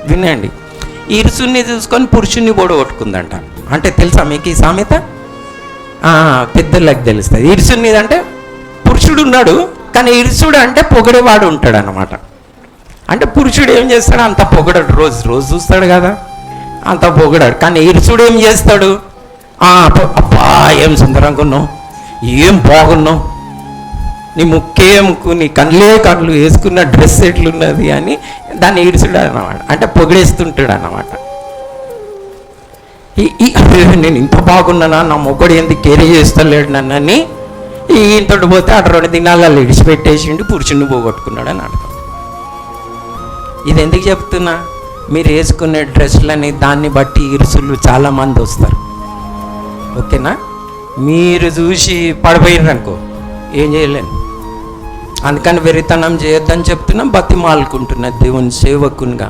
వినండి, ఇరుసుని చూసుకొని పురుషుణ్ణి పొడగొట్టుకుందంట. అంటే తెలుసా మీకు ఈ సామెత? పెద్దలకు తెలుస్తుంది. ఇరుసుని అంటే పురుషుడు ఉన్నాడు, కానీ ఇరుసుడు అంటే పొగడేవాడు ఉంటాడు అన్నమాట. అంటే పురుషుడు ఏం చేస్తాడు? అంత పొగడాడు, రోజు రోజు చూస్తాడు కదా, అంత పొగడాడు. కానీ ఇరుసుడు ఏం చేస్తాడు? అబ్బా ఏం సుందరంగా ఉన్నావు, ఏం బాగున్నావు, నీ ముక్కేముకు, నీ కళ్ళు వేసుకున్న డ్రెస్ ఎట్లున్నది అని దాన్ని ఈడ్చుడు అన్నమాట. అంటే పొగిడేస్తుంటాడు అన్నమాట. నేను ఇంత బాగున్నానా, నా మొగ్గడు ఎందుకు కేరీ చేస్తలేడు నన్నని ఇంతటి పోతే అటు 2 దినాలలో ఇడిచిపెట్టేసిండి, పురుషుని పోగొట్టుకున్నాడు అని అర్థం. ఇది ఎందుకు చెప్తున్నా? మీరు వేసుకునే డ్రెస్సులని దాన్ని బట్టి ఇరుసులు చాలామంది వస్తారు. ఓకేనా? మీరు చూసి పడిపోయినారు అనుకో, ఏం చేయలేను. అందుకని వెరితనం చేయొద్దని చెప్తున్నా, బతిమాలుకుంటున్నా దేవుని సేవకునిగా.